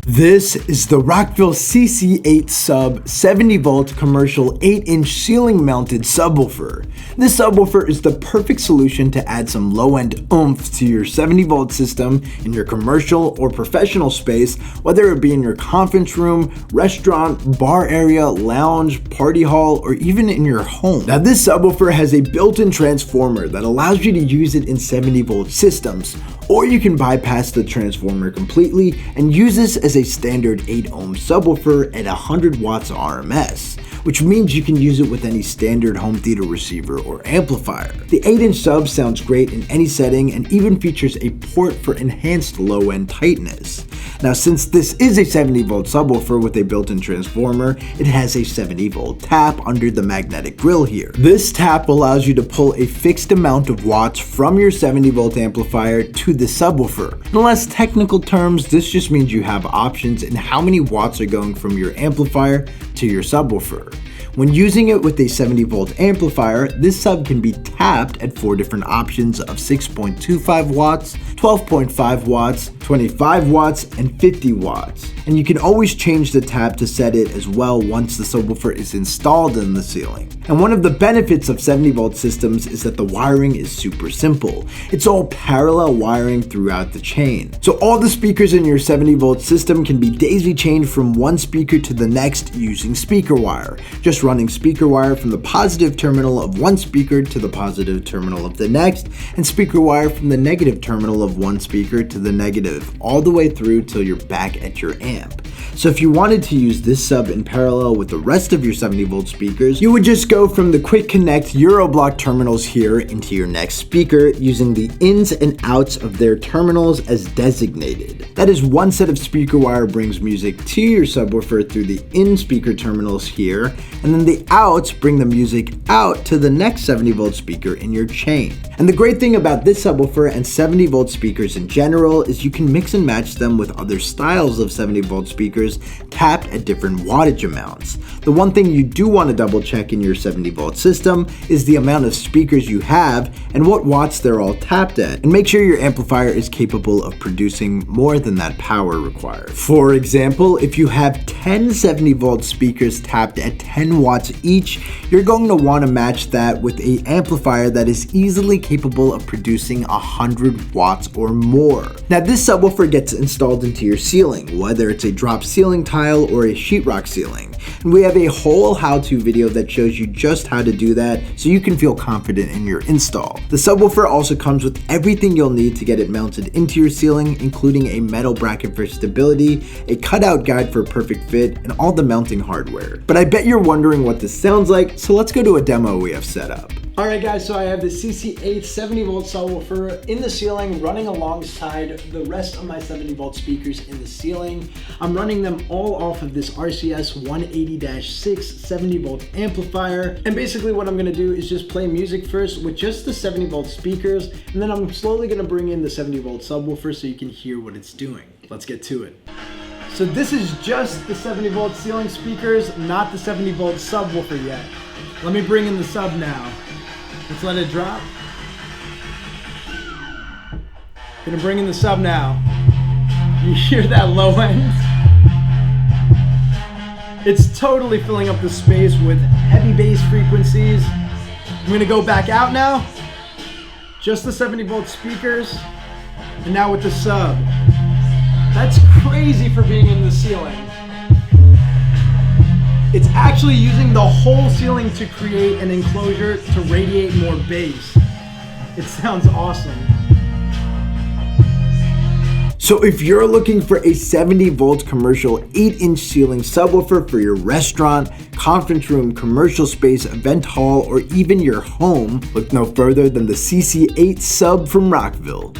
This is the Rockville CC8-SUB 70 volt commercial 8-inch ceiling mounted subwoofer. This subwoofer is the perfect solution to add some low-end oomph to your 70 volt system in your commercial or professional space, whether it be in your conference room, restaurant, bar area, lounge, party hall, or even in your home. Now this subwoofer has a built-in transformer that allows you to use it in 70 volt systems, or you can bypass the transformer completely and use this as a standard 8 ohm subwoofer at 100 watts RMS, which means you can use it with any standard home theater receiver or amplifier. The 8-inch sub sounds great in any setting and even features a port for enhanced low-end tightness. Now since this is a 70 volt subwoofer with a built-in transformer, it has a 70 volt tap under the magnetic grill here. This tap allows you to pull a fixed amount of watts from your 70 volt amplifier to the subwoofer. In less technical terms, this just means you have options in how many watts are going from your amplifier to your subwoofer. When using it with a 70 volt amplifier, this sub can be tapped at 4 different options of 6.25 watts, 12.5 watts, 25 watts, and 50 watts. And you can always change the tap to set it as well once the subwoofer is installed in the ceiling. And one of the benefits of 70 volt systems is that the wiring is super simple. It's all parallel wiring throughout the chain. So all the speakers in your 70 volt system can be daisy chained from one speaker to the next using speaker wire. Just running speaker wire from the positive terminal of one speaker to the positive terminal of the next, and speaker wire from the negative terminal of one speaker to the negative, all the way through till you're back at your amp. So if you wanted to use this sub in parallel with the rest of your 70 volt speakers, you would just go from the quick connect Euroblock terminals here into your next speaker using the ins and outs of their terminals as designated. That is, one set of speaker wire brings music to your subwoofer through the in speaker terminals here, and then the outs bring the music out to the next 70 volt speaker in your chain. And the great thing about this subwoofer and 70 volt speakers in general is you can mix and match them with other styles of 70 volt speakers tapped at different wattage amounts. The one thing you do want to double check in your 70 volt system is the amount of speakers you have and what watts they're all tapped at, and make sure your amplifier is capable of producing more than that power required. For example, if you have 10 70 volt speakers tapped at 10 watts each, you're going to want to match that with an amplifier that is easily capable of producing 100 watts or more. Now this subwoofer gets installed into your ceiling, whether it's a drop ceiling tile or a sheetrock ceiling. And we have a whole how-to video that shows you just how to do that so you can feel confident in your install. The subwoofer also comes with everything you'll need to get it mounted into your ceiling, including a metal bracket for stability, a cutout guide for perfect fit, and all the mounting hardware. But I bet you're wondering what this sounds like, so let's go to a demo we have set up. Alright guys, so I have the CC8 70 volt subwoofer in the ceiling running alongside the rest of my 70 volt speakers in the ceiling. I'm running them all off of this RCS 180-6 70 volt amplifier, and basically what I'm going to do is just play music first with just the 70 volt speakers, and then I'm slowly going to bring in the 70 volt subwoofer so you can hear what it's doing. Let's get to it. So this is just the 70 volt ceiling speakers, not the 70 volt subwoofer yet. Let me bring in the sub now. Let's let it drop. Gonna bring in the sub now. You hear that low end? It's totally filling up the space with heavy bass frequencies. I'm gonna go back out now. Just the 70 volt speakers. And now with the sub. That's crazy for being in the ceiling. It's actually using the whole ceiling to create an enclosure to radiate more bass. It sounds awesome. So if you're looking for a 70 volt commercial 8-inch ceiling subwoofer for your restaurant, conference room, commercial space, event hall, or even your home, look no further than the CC8-SUB from Rockville.